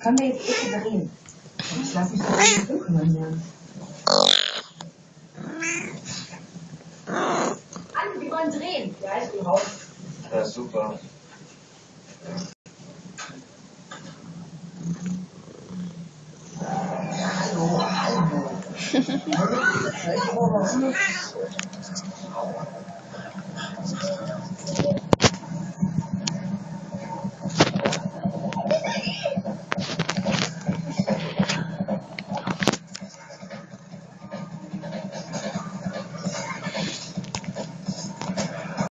Können wir jetzt bitte drehen? Ich lass mich doch nicht kümmern lernen. An, wir wollen drehen. Ja, ich bin raus. Ja, super. Hallo.